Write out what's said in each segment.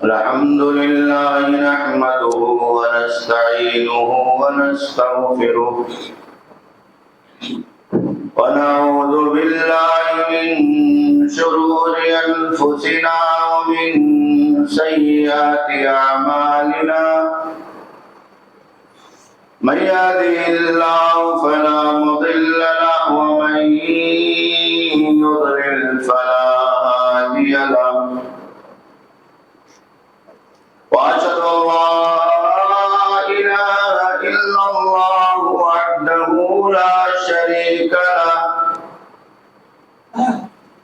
الحمد لله نحمده ونستعينه ونستغفره ونعوذ بالله من شرور أنفسنا ومن سيئات أعمالنا من يهده الله فلا مضل له ومن يضلل فلا هادي له وأشهد أن لا إله إلا الله وحده لا شريك له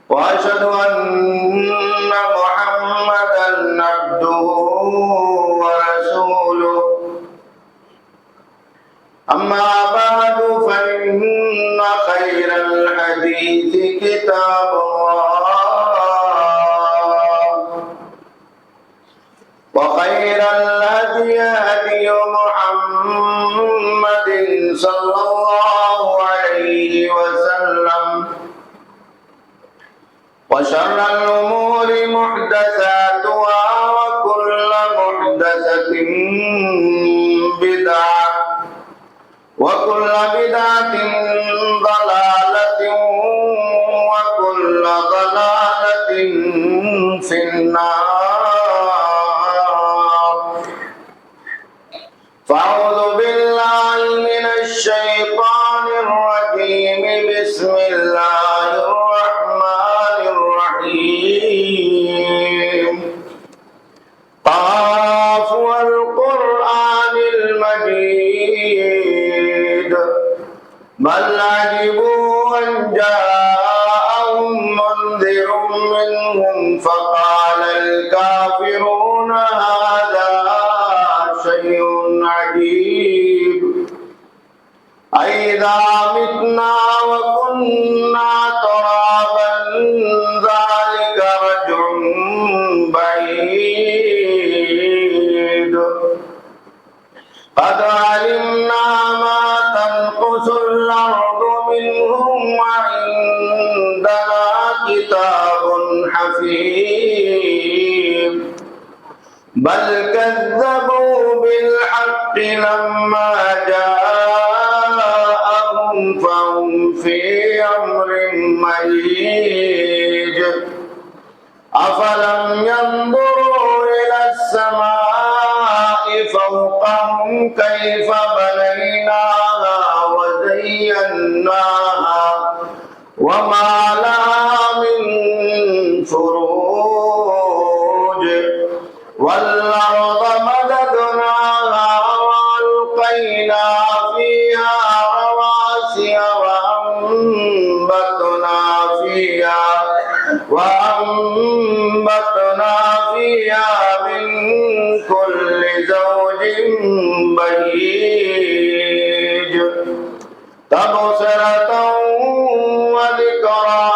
وأشهد أن محمدا عبده ورسوله أما بعد فإن خير الحديث كتاب الله وخير الهدي هدي محمد صلى الله عليه وسلم وشر الأمور محدثاتها وكل محدثة بدعة وكل بدعة ضلالة وكل ضلالة في النار فأعوذ بالله من الشيطان الرجيم بسم الله الرحمن الرحيم قاف والقرآن المجيد بل عجبوا أن جاءهم منذر منهم فقال الكافرون هذا شيء عجيب أئذا متنا وكنا ترابا ذلك رجع بعيد قد علمنا ما تنقص الأرض منهم وعندنا كتاب حفيظ بل كذبوا بالحق لما جاءهم فهم في أمر مريج أفلم ينظروا إلى السماء فوقهم كيف بنيناها وزيناها وما لها من فروج والأرض مددناها وألقينا فيها رواسي وأنبتنا فيها من كل زوج بهيج تبصرة وذكرى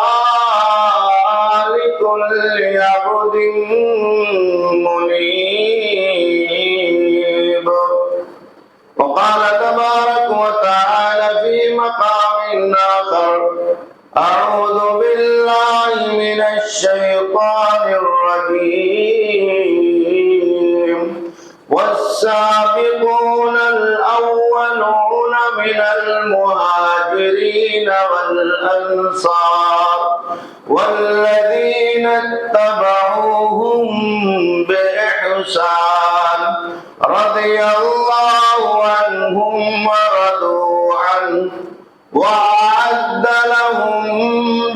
لكل عبد منيب وقال تبارك وتعالى في مقام آخر أعوذ بالله من الشيطان الرجيم والسابقون الأولون من المهاجرين والأنصار والذين اتبعوهم بإحسان رضي الله عنهم ورضوا عنه وأعد لهم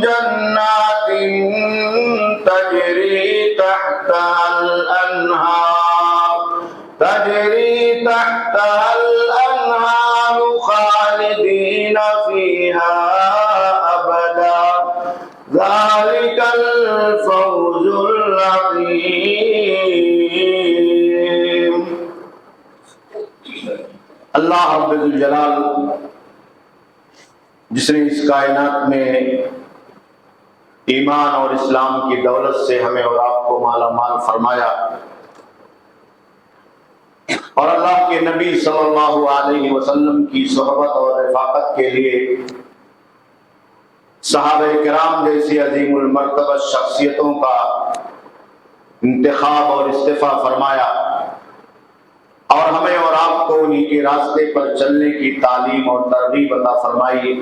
جنات تجري تحتها الأنهار خالدين فيها أبدا ذلك الفوز العظيم اللہ رب الجلال جس نے اس کائنات میں ایمان اور اسلام کی دولت سے ہمیں اور آپ کو مالا مال فرمایا اور اللہ کے نبی صلی اللہ علیہ وسلم کی صحبت اور رفاقت کے لیے صحابہ کرام جیسی عظیم المرتبہ شخصیتوں کا انتخاب اور استفا فرمایا، اور ہمیں اور آپ کو انہی کے راستے پر چلنے کی تعلیم اور ترغیب عطا فرمائی۔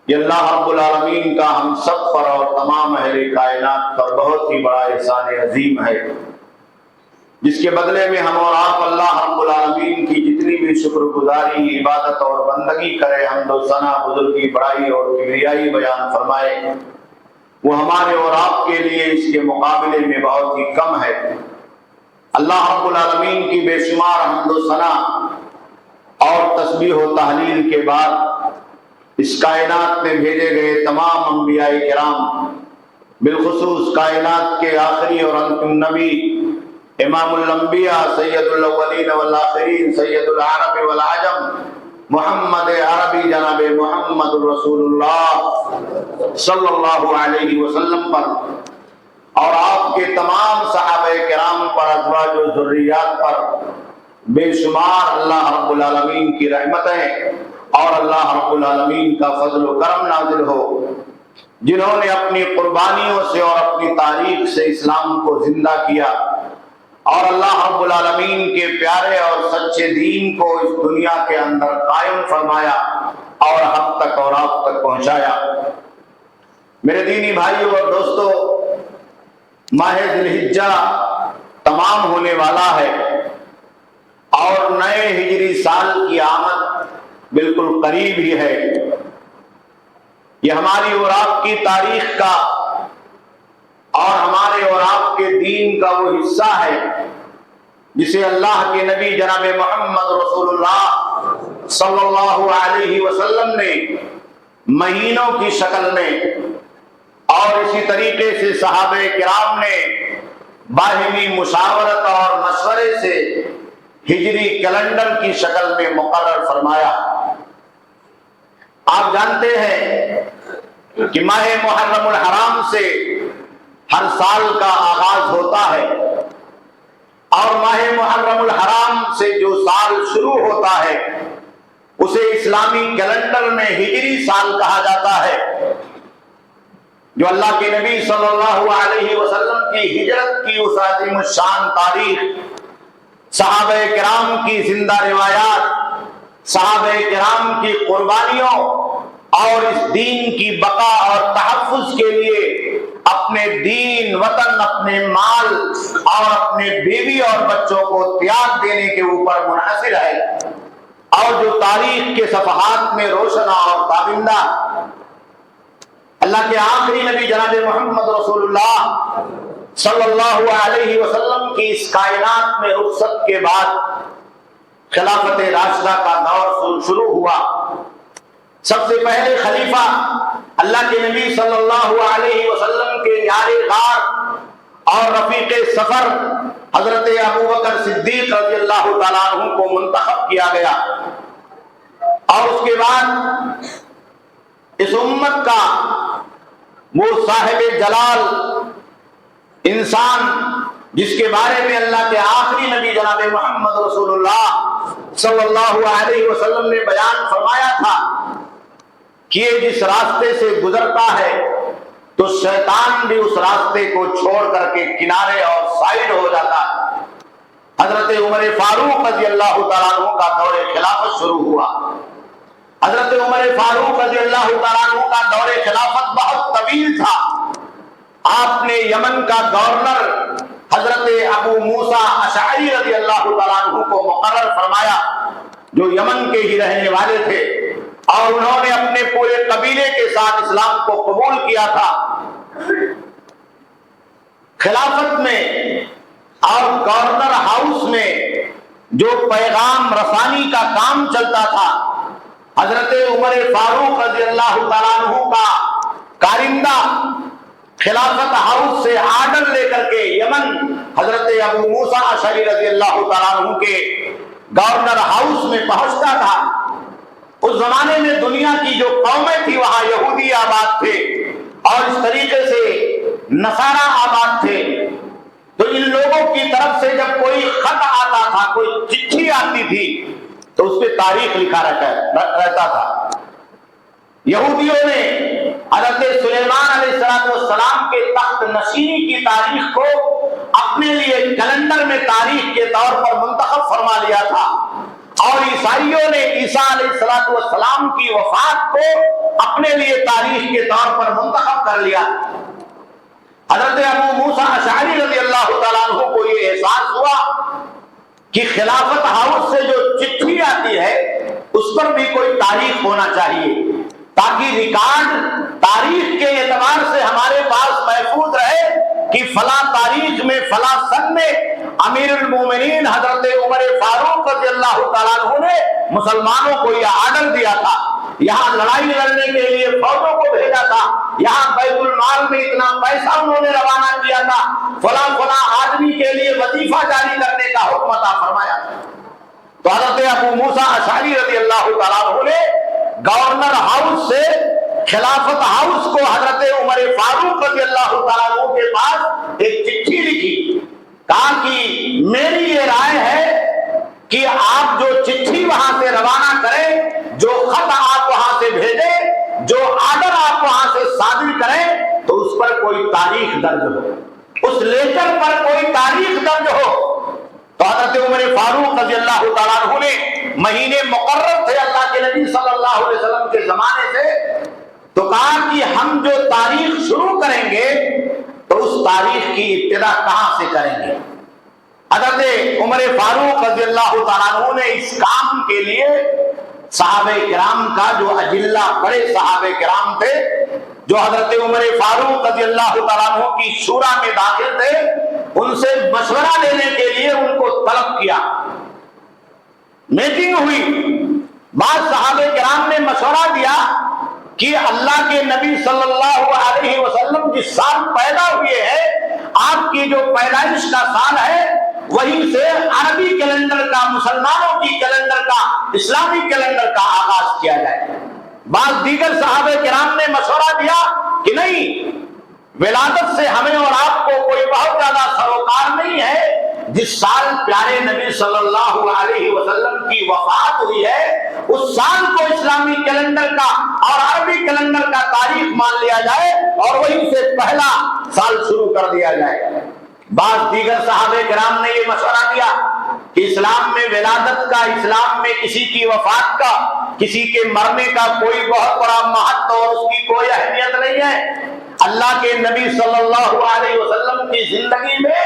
یہ اللہ رب العالمین کا ہم سب پر اور تمام اہل کائنات پر بہت ہی بڑا احسان عظیم ہے، جس کے بدلے میں ہم اور آپ اللہ رب العالمین کی جتنی بھی شکر گزاری، عبادت اور بندگی کرے، حمد و ثنا، بزرگی، بڑائی اور کبریائی بیان فرمائے، وہ ہمارے اور آپ کے لیے اس کے مقابلے میں بہت ہی کم ہے۔ اللہ رب العالمین کی بے شمار حمد و ثنا اور تسبیح و تحلیل کے بعد اس کائنات میں بھیجے گئے تمام انبیاء کرام، بالخصوص کائنات کے آخری اور انتم نبی امام الانبیاء سید الاولین والآخرین سید العرب والعجم محمد عربی جناب محمد رسول اللہ صلی اللہ علیہ وسلم پر، اور آپ کے تمام صحابہ کرام پر، ازواج و ذریات پر بے شمار اللہ رب العالمین کی رحمتیں اور اللہ رب العالمین کا فضل و کرم نازل ہو، جنہوں نے اپنی قربانیوں سے اور اپنی تاریخ سے اسلام کو زندہ کیا اور اللہ رب العالمین کے پیارے اور سچے دین کو اس دنیا کے اندر قائم فرمایا اور ہم تک اور آپ تک پہنچایا۔ میرے دینی بھائیوں اور دوستو، ماہ ذی الحجہ تمام ہونے والا ہے اور نئے ہجری سال کی آمد بالکل قریب ہی ہے۔ یہ ہماری اور آپ کی تاریخ کا اور ہمارے اور آپ کے دین کا وہ حصہ ہے جسے اللہ کے نبی جناب محمد رسول اللہ صلی اللہ علیہ وسلم نے مہینوں کی شکل میں اور اسی طریقے سے صحابہ کرام نے باہمی مشاورت اور مشورے سے ہجری کیلنڈر کی شکل میں مقرر فرمایا۔ آپ جانتے ہیں کہ ماہ محرم الحرام سے ہر سال کا آغاز ہوتا ہے، اور ماہ محرم الحرام سے جو سال شروع ہوتا ہے اسے اسلامی کیلنڈر میں ہجری سال کہا جاتا ہے، جو اللہ کے نبی صلی اللہ علیہ وسلم کی ہجرت کی اس عظیم الشان تاریخ، صحابہ کرام کی زندہ روایات، صحابہ کرام کی قربانیوں اور اس دین کی بقا اور تحفظ کے لیے اپنے دین، وطن، اپنے مال اور اپنے بیوی اور بچوں کو تیاگ دینے کے اوپر منحصر ہے، اور جو تاریخ کے صفحات میں روشن اور تابندہ اللہ کے آخری نبی جناب محمد رسول اللہ صلی اللہ علیہ وسلم کی اس کائنات میں رخصت کے بعد خلافت راشدہ کا دور شروع ہوا۔ سب سے پہلے خلیفہ اللہ کے نبی صلی اللہ علیہ وسلم کے یار غار اور رفیق سفر حضرت ابوبکر صدیق رضی اللہ تعالیٰ عنہ کو منتخب کیا گیا، اور اس کے بعد اس امت کا وہ صاحب جلال انسان جس کے بارے میں اللہ کے آخری نبی جناب محمد رسول اللہ صلی اللہ علیہ وسلم نے بیان فرمایا تھا کہ یہ جس راستے سے گزرتا ہے تو شیطان بھی اس راستے کو چھوڑ کر کے کنارے اور سائڈ ہو جاتا ہے۔ حضرت عمر فاروق رضی اللہ تعالیٰ عنہ کا دور خلافت شروع ہوا۔ حضرت عمر فاروق رضی اللہ تعالیٰ عنہ کا دور خلافت بہت طویل تھا۔ آپ نے یمن کا گورنر حضرت ابو موسیٰ اشعری رضی اللہ تعالیٰ عنہ کو مقرر فرمایا، جو یمن کے ہی رہنے والے تھے، اور انہوں نے اپنے پورے قبیلے کے ساتھ اسلام کو قبول کیا تھا۔ خلافت میں اور گورنر ہاؤس میں جو پیغام رسانی کا کام چلتا تھا، حضرت عمر فاروق رضی اللہ تعالیٰ عنہ کا کارندہ خلافت ہاؤس سے آرڈر لے کر کے یمن حضرت ابو موسیٰ اشعری رضی اللہ تعالیٰ عنہ کے گورنر ہاؤس میں پہنچتا تھا۔ اس زمانے میں دنیا کی جو قومیں تھی وہاں یہودی آباد تھے اور اس طریقے سے نصارہ آباد تھے، تو ان لوگوں کی طرف سے جب کوئی خط آتا تھا، کوئی چٹھی آتی تھی، تو اس پہ تاریخ لکھا رہتا تھا۔ یہودیوں نے حضرت سلیمان علیہ السلام کے تخت نشینی کی تاریخ کو اپنے لیے کیلنڈر میں تاریخ کے طور پر منتخب فرما لیا تھا، اور عیسائیوں نے عیسیٰ علیہ السلام کی وفات کو اپنے لیے تاریخ کے طور پر منتخب کر لیا۔ حضرت ابو موسیٰ اشعری رضی اللہ تعالیٰ عنہ کو یہ احساس ہوا کہ خلافت ہاؤس سے جو چٹھی آتی ہے اس پر بھی کوئی تاریخ ہونا چاہیے، تاکہ ریکارڈ تاریخ کے اعتبار سے ہمارے پاس محفوظ رہے کہ فلاں تاریخ میں فلاں سن میں امیر المومنین حضرت عمر فاروق رضی اللہ تعالیٰ عنہ نے مسلمانوں کو یہ آرڈر دیا تھا، یہاں لڑائی لڑنے کے لیے فوجوں کو بھیجا تھا، یہاں بیت المال میں اتنا پیسہ انہوں نے روانہ کیا تھا، فلاں فلاں آدمی کے لیے وظیفہ جاری کرنے کا حکم عطا فرمایا۔ تو حضرت ابو موسیٰ اشعری رضی اللہ تعالیٰ عنہ نے گورنر ہاؤس سے خلافت ہاؤس کو حضرت عمر فاروق رضی اللہ تعالیٰ عنہ کے پاس ایک چٹھی لکھی، کہا کہ میری یہ رائے ہے کہ آپ جو چٹھی وہاں سے روانہ کریں، جو خط آپ وہاں سے بھیجیں، جو آرڈر آپ وہاں سے صادر کریں، تو اس پر کوئی تاریخ درج ہو، اس لیٹر پر کوئی تاریخ درج ہو۔ تو حضرت عمر فاروق رضی اللہ تعالیٰ عنہ نے مہینے مقرر تھے اللہ کے نبی صلی اللہ علیہ وسلم کے زمانے سے، تو کہا کہ ہم جو تاریخ شروع کریں گے تو اس تاریخ کی ابتدا کہاں سے کریں گے؟ حضرت عمر فاروق رضی اللہ تعالیٰ عنہ نے اس کام کے لیے صحابہ کرام کا جو اجلہ بڑے صحابہ کرام تھے، جو حضرت عمر فاروق رضی اللہ تعالیٰ عنہ کی شورا میں داخل تھے، ان سے مشورہ لینے کے لیے ان کو طلب کیا۔ میٹنگ ہوئی، بعض صحابہ کرام نے مشورہ دیا کہ اللہ کے نبی صلی اللہ علیہ وسلم جس سال پیدا ہوئے ہیں، آپ کی جو پیدائش کا سال ہے وہیں سے عربی کیلنڈر کا، مسلمانوں کی کیلنڈر کا، اسلامی کیلنڈر کا آغاز کیا جائے۔ بعض دیگر صحابہ کرام نے مشورہ دیا کہ نہیں، ولادت سے ہمیں اور آپ کو کوئی بہت زیادہ سروکار نہیں ہے، جس سال پیارے نبی صلی اللہ علیہ وسلم کی وفات ہوئی ہے اس سال کو اسلامی کیلنڈر کا اور عربی کیلنڈر کا تاریخ مان لیا جائے اور وہیں سے پہلا سال شروع کر دیا جائے۔ بعض دیگر صحابہ کرام نے یہ مشورہ دیا کہ اسلام میں ولادت کا، اسلام میں کسی کی وفات کا، کسی کے مرنے کا کوئی بہت بڑا مہتو اور اس کی کوئی اہمیت نہیں ہے۔ اللہ کے نبی صلی اللہ علیہ وسلم کی زندگی میں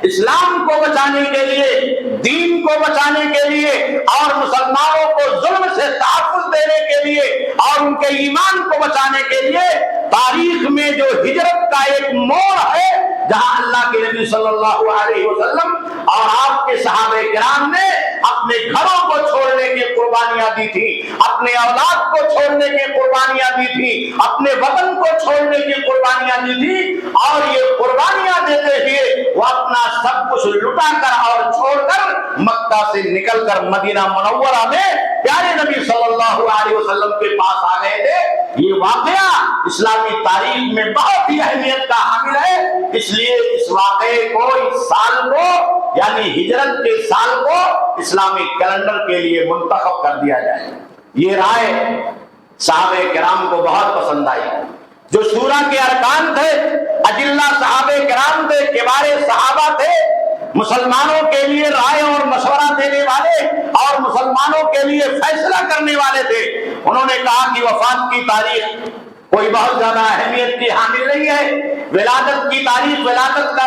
اسلام کو بچانے کے لیے، دین کو بچانے کے لیے اور مسلمانوں کو ظلم سے تحفظ دینے کے لیے اور ان کے ایمان کو بچانے کے لیے تاریخ میں جو ہجرت کا ایک موڑ ہے، جہاں اللہ کے نبی صلی اللہ علیہ وسلم اور آپ کے صحابہ کرام نے اپنے گھروں کو چھوڑنے کی قربانیاں دی تھی، اپنے اولاد کو چھوڑنے کی قربانیاں دی تھی، اپنے وطن کو چھوڑنے کی قربانیاں دی تھی، اور یہ قربانیاں دیتے ہوئے وہ اپنا سب کچھ لٹا کر اور چھوڑ کر مکہ سے نکل کر مدینہ منورہ میں پیارے نبی صلی اللہ علیہ وسلم کے پاس آ گئے تھے۔ یہ واقعہ اسلامی تاریخ میں بہت ہی اہمیت کا حامل ہے، اس لیے اس واقعے کو، اس سال کو، یعنی ہجرت کے سال کو اسلامی کیلنڈر کے لیے منتخب کر دیا جائے۔ یہ رائے صحابہ کرام کو بہت پسند آئی۔ جو شورا کے ارکان تھے، اجلہ صحابہ کرام تھے، کبار صحابہ تھے، مسلمانوں کے لیے رائے اور مشورہ دینے والے اور مسلمانوں کے لیے فیصلہ کرنے والے تھے۔ انہوں نے کہا کہ وفات کی تاریخ کوئی بہت زیادہ اہمیت کی حامل نہیں ہے، ولادت کی تاریخ، ولادت کا